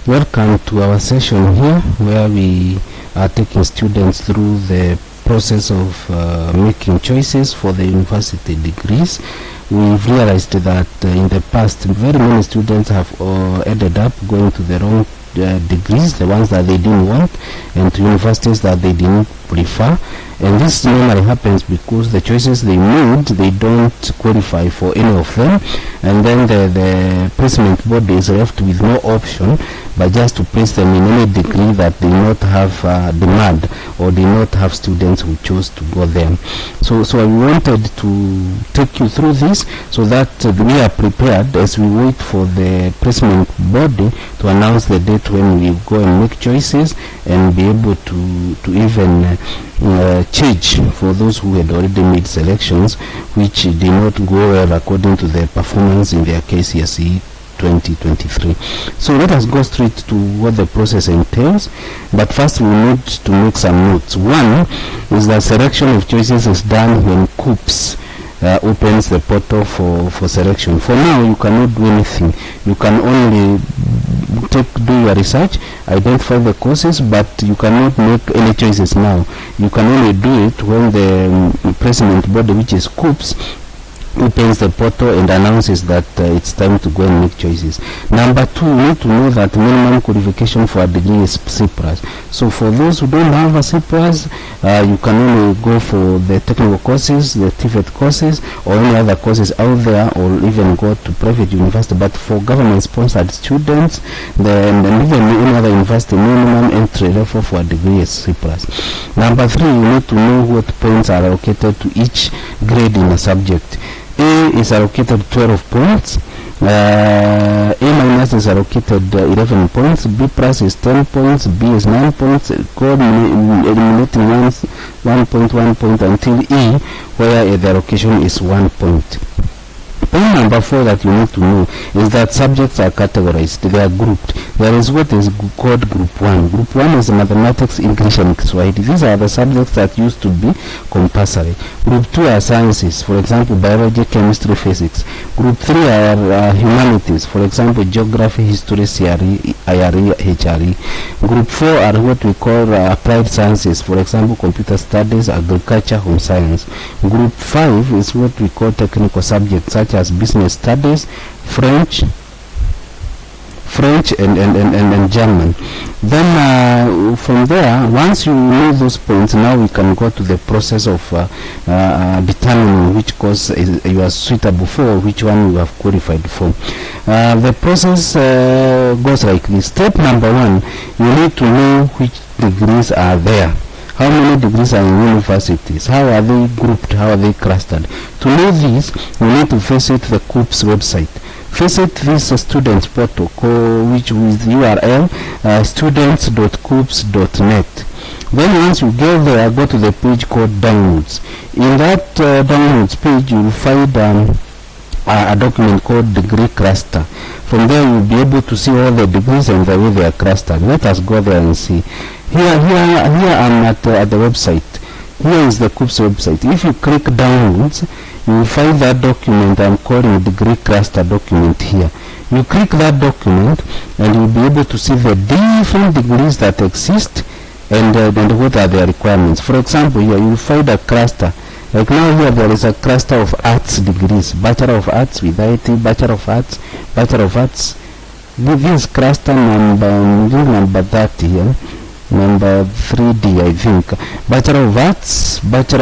Welcome to our session here, where we are taking students through the process of making choices for the university degrees. We've realized that in the past very many students have ended up going to the wrong degrees, the ones that they didn't want, and to universities that they didn't prefer. And this normally happens because the choices they made, they don't qualify for any of them, and then the placement board is left with no option but just to place them in any degree that they not have demand, or they not have students who chose to go there. So I wanted to take you through this so that we are prepared as we wait for the placement body to announce the date when we go and make choices, and be able to even change for those who had already made selections which did not go well according to their performance in their Kcse 2023. So let us go straight to what the process entails, but first we need to make some notes. One is that selection of choices is done when Kuccps opens the portal for selection. For now, you cannot do anything. You can only do your research, identify the courses, but you cannot make any choices now. You can only do it when the placement body, which is Kuccps, opens the portal and announces that it's time to go and make choices. Number two, you need to know that minimum qualification for a degree is C+. So for those who don't have a C+, you can only go for the technical courses, the TVET courses, or any other courses out there, or even go to private university. But for government-sponsored students, and even any other university, minimum entry level for a degree is C+. Number three, you need to know what points are allocated to each grade in a subject. A is allocated 12 points, A minus is allocated 11 points, B plus is 10 points, B is 9 points, eliminating 1 point until E, where the allocation is 1 point. Point number 4 that you need to know is that subjects are categorized, they are grouped. There is what is called group 1. Group 1 is mathematics, English and Kiswahili. These are the subjects that used to be compulsory. Group 2 are sciences, for example biology, chemistry, physics. Group 3 are humanities, for example geography, history, CRE, IRE, HRE. Group 4 are what we call applied sciences, for example computer studies, agriculture, home science. Group 5 is what we call technical subjects such as business studies, French and German. Then from there, once you know those points, now we can go to the process of determining which course you are suitable for, which one you have qualified for. The process goes like this. Step number 1, you need to know which degrees are there. How many degrees are in universities? How are they grouped? How are they clustered? To know this, you need to visit the Kuccps website. Visit this students portal, which with URL students.kuccps.net. Then once you get there, go to the page called downloads. In that downloads page, you will find a document called degree cluster. From there you'll be able to see all the degrees and the way they are clustered. Let us go there and see. Here I'm at the website. Here is the Kuccps website. If you click downloads, you will find that document I'm calling degree cluster document here. You click that document and you'll be able to see the different degrees that exist and what are their requirements. For example, here you will find a cluster. Like now here there is a cluster of arts degrees, Bachelor of Arts with IT, Bachelor of Arts, Bachelor of Arts. This cluster number 30 here, number 3D I think. Bachelor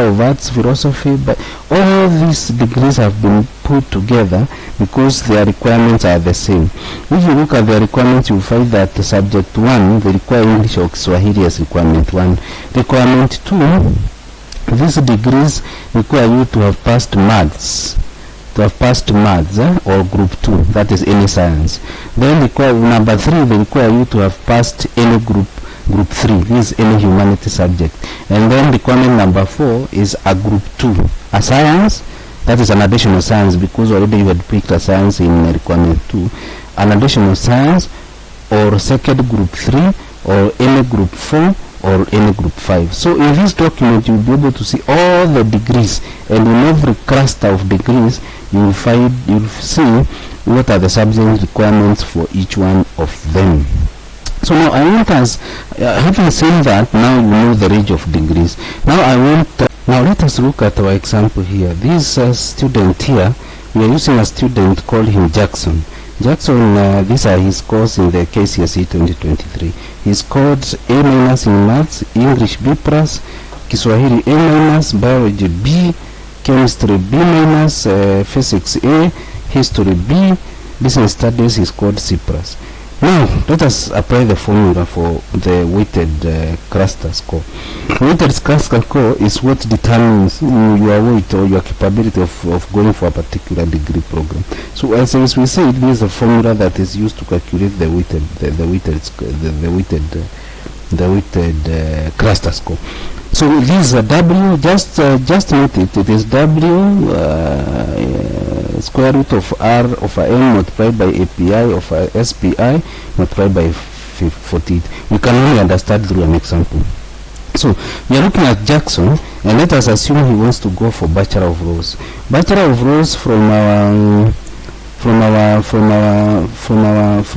of Arts, Philosophy, but all these degrees have been put together because their requirements are the same. If you look at the requirements, you will find that subject 1, they require English or Kiswahili as requirement 1. Requirement 2, these degrees require you to have passed maths, or group 2, that is any science. Then number 3, they require you to have passed any group 3, this is any humanity subject. And then requirement number 4 is a group 2, a science, that is an additional science because already you had picked a science in requirement 2, an additional science, or second group 3, or any group 4, or any group 5. So in this document you'll be able to see all the degrees, and in every cluster of degrees you'll see what are the subject requirements for each one of them. So now I want us, having seen that, now we know the range of degrees. Now I want, now let us look at our example here. This student here, we are using a student, call him Jackson. Jackson, these are his scores in the Kcse 2023. He scored A- in Maths, English B+, Kiswahili A-, Biology B, Chemistry B-, Physics A, History B, Business Studies he scored C+. Now, let us apply the formula for the weighted cluster score. Weighted cluster score is what determines your weight or your capability of going for a particular degree program. So, as we said, this is a formula that is used to calculate the weighted cluster score. So, this is a W. Just note it. It is W square root of R over N multiplied by API of SPI multiplied by 48. We can only understand through an example. So we are looking at Jackson, and let us assume he wants to go for Bachelor of Laws. Bachelor of Laws from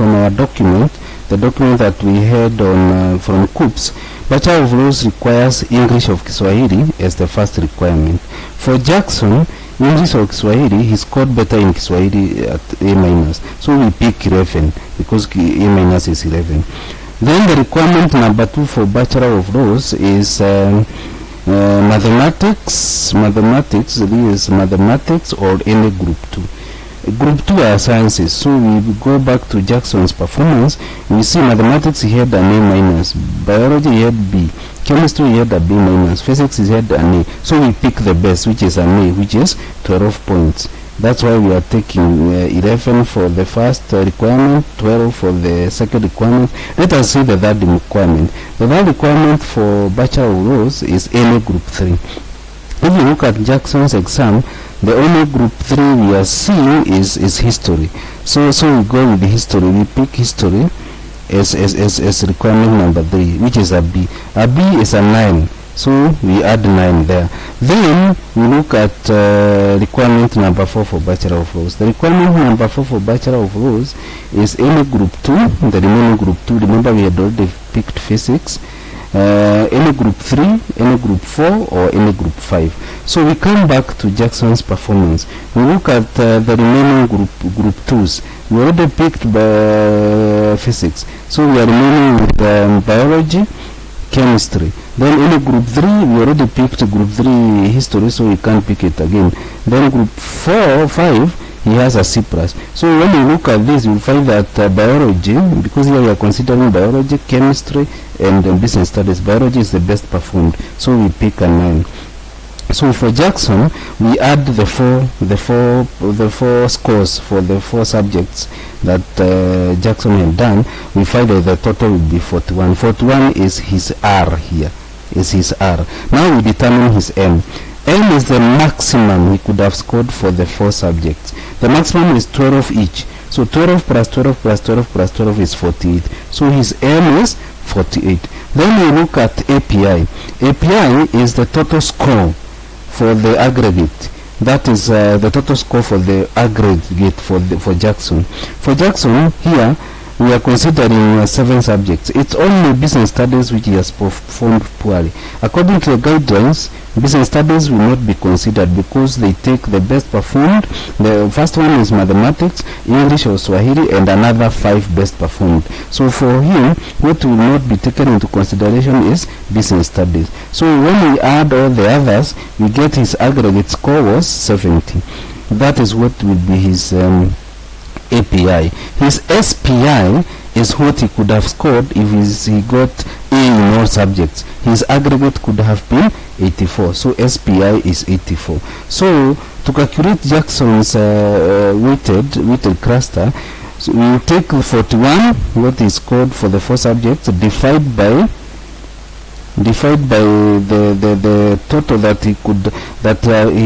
our document, the document that we had on from Kuccps. Bachelor of Laws requires English of Kiswahili as the first requirement. For Jackson, English or Kiswahili, he scored better in Kiswahili at A-, so we pick 11 because A- is 11. Then the requirement number 2 for Bachelor of Laws is mathematics. This is mathematics or any group 2. Group 2 are sciences, so we go back to Jackson's performance. We see mathematics he had an A-, biology he had B, chemistry he had a B-, physics he had an A. So we pick the best, which is an A, which is 12 points. That's why we are taking 11 for the first requirement, 12 for the second requirement. Let us see the third requirement. The third requirement for Bachelor of Laws is any group 3. If you look at Jackson's exam, the only group 3 we are seeing is history. So we go with the history. We pick history as requirement number 3, which is a B. A B is a 9. So we add 9 there. Then we look at requirement number 4 for Bachelor of Laws. The requirement number 4 for Bachelor of Laws is any group 2, the remaining group 2. Remember we had already picked physics. Any group 3, any group 4, or any group 5. So we come back to Jackson's performance. We look at the remaining group 2s. We already picked physics, so we are remaining with biology, chemistry. Then any group 3, we already picked group 3 history, so we can't pick it again. Then group 4, 5, he has a C+. So when you look at this, you'll find that biology, because here we are considering biology, chemistry, and business studies, biology is the best performed. So we pick a 9. So for Jackson, we add the four scores for the 4 subjects that Jackson had done. We find that the total will be 41. 41 is his R here. Is his R. Now we determine his M. M is the maximum he could have scored for the 4 subjects. The maximum is 12 each. So 12 plus 12 plus 12 plus 12 is 48. So his M is 48. Then we look at API. API is the total score for the aggregate. That is the total score for the aggregate for Jackson. For Jackson here, we are considering 7 subjects. It's only business studies which he has performed poorly. According to the guidelines, business studies will not be considered because they take the best performed. The first one is mathematics, English or Swahili, and another 5 best performed. So for him, what will not be taken into consideration is business studies. So when we add all the others, we get his aggregate score was 70. That is what will be his API. His SPI is what he could have scored if he got A in all subjects. His aggregate could have been 84. So SPI is 84. So to calculate Jackson's weighted cluster, so we will take 41, what he scored for the 4 subjects, divide by the total that he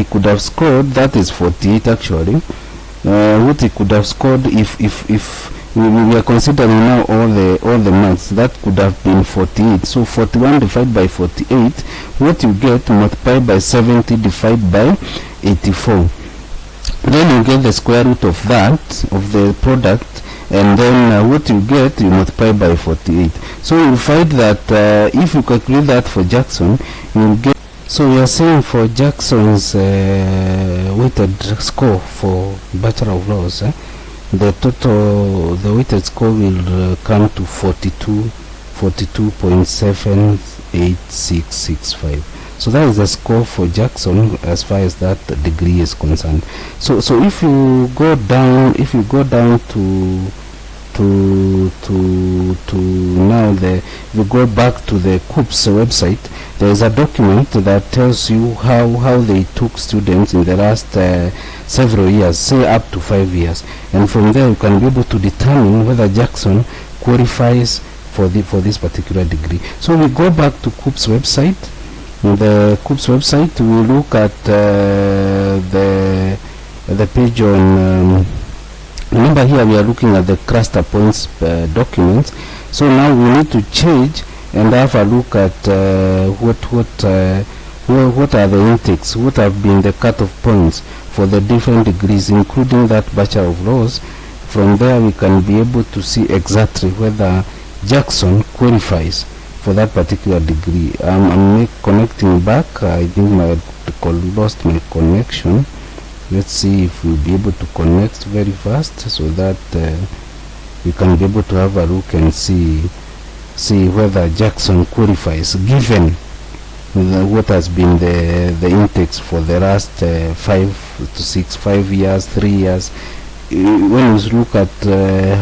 could have scored. That is 48 actually. What he could have scored if we are considering now all the marks, that could have been 48. So 41 divided by 48, what you get multiplied by 70 divided by 84. Then you get the square root of that, of the product, and then what you get, you multiply by 48. So you'll find that if you calculate that for Jackson, you'll get, so we are saying for Jackson's weighted score for Bachelor of Laws, the weighted score will come to 42.78665. So that is the score for Jackson as far as that degree is concerned. So if you go down, to now, if you go back to the Kuccps website, there is a document that tells you how they took students in the last several years, say up to 5 years, and from there you can be able to determine whether Jackson qualifies for this particular degree. So we go back to Kuccps website. In the Kuccps website, we look at the page on. Remember, here we are looking at the cluster points documents. So now we need to change and have a look at what are the intakes, what have been the cutoff points for the different degrees, including that Bachelor of Laws. From there we can be able to see exactly whether Jackson qualifies for that particular degree. I'm connecting back. I think I lost my connection. Let's see if we'll be able to connect very fast so that we can be able to have a look and see whether Jackson qualifies, given what has been the intakes for the last 5 years, 3 years. When you look at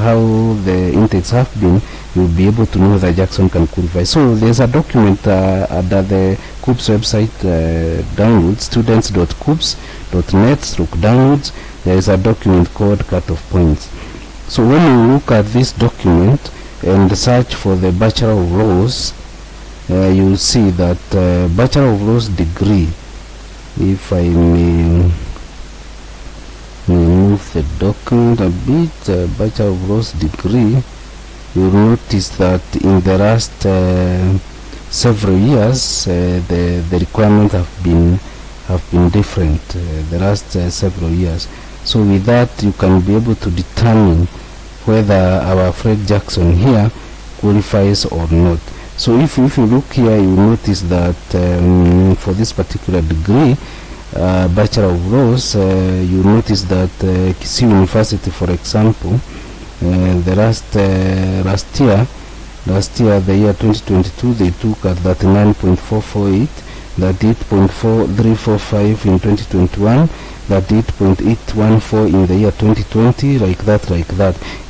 how the intakes have been, you'll be able to know that Jackson can qualify. So there's a document under the Kuccps website, download, students.kuccps.net/downloads. There is a document called cutoff points. So when you look at this document and search for the Bachelor of Laws, you'll see that Bachelor of Laws degree, if I may move the document a bit, Bachelor of Laws degree, you'll notice that in the last several years the requirements have been different the last several years. So with that you can be able to determine whether our Fred Jackson here qualifies or not. So if you look here, you notice that for this particular degree, Bachelor of Laws, you notice that Kcse University, for example, the last year, the year 2022, they took at 39.448, 38.4345 in 2021, 38.814 in the year 2020, like that.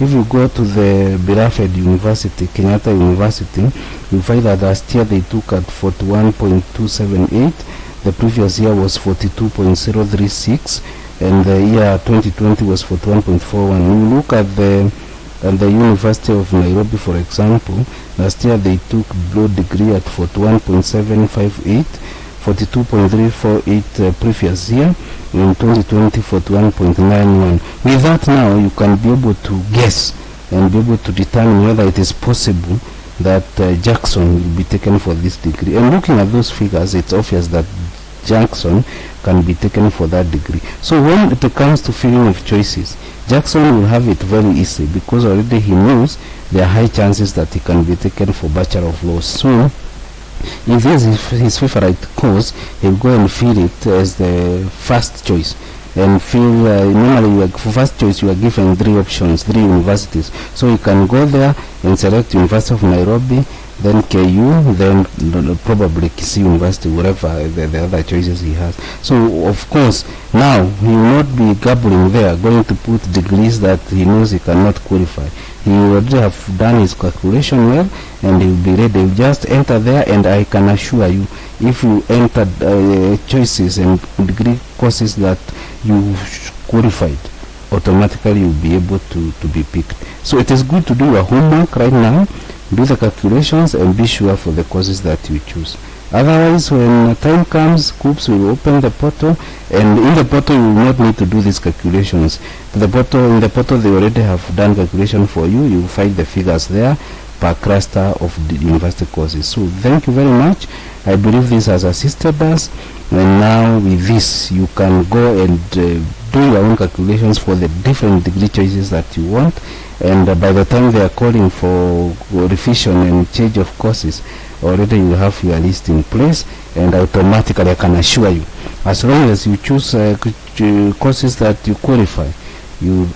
If you go to the beloved university, Kenyatta University, you find that last year they took at 41.278, the previous year was 42.036, and the year 2020 was 41.41. You look at the University of Nairobi, for example, last year they took law degree at 41.758, 42.348 previous year, in 2020 41.91. With that now you can be able to guess and be able to determine whether it is possible that Jackson will be taken for this degree. And looking at those figures, it's obvious that Jackson can be taken for that degree. So when it comes to filling of choices, Jackson will have it very easy because already he knows there are high chances that he can be taken for Bachelor of Laws. So if this is his favorite course, he'll go and fill it as the first choice. And normally for first choice you are given 3 options, 3 universities. So you can go there and select University of Nairobi, then KU, then probably Kcse University, whatever the other choices he has. So of course now he will not be gambling there, going to put degrees that he knows he cannot qualify. He will already have done his calculation well, and he will be ready. He will just enter there, and I can assure you, if you enter choices and degree courses that you qualified, automatically you will be able to be picked. So it is good to do your homework right now, do the calculations, and be sure for the courses that you choose. Otherwise, when time comes, Kuccps will open the portal, and in the portal you will not need to do these calculations. In the portal they already have done calculation for you. You will find the figures there per cluster of the university courses. So thank you very much. I believe this has assisted us, and now with this you can go and do your own calculations for the different degree choices that you want, and by the time they are calling for revision and change of courses, already you have your list in place, and automatically I can assure you, as long as you choose courses that you qualify, you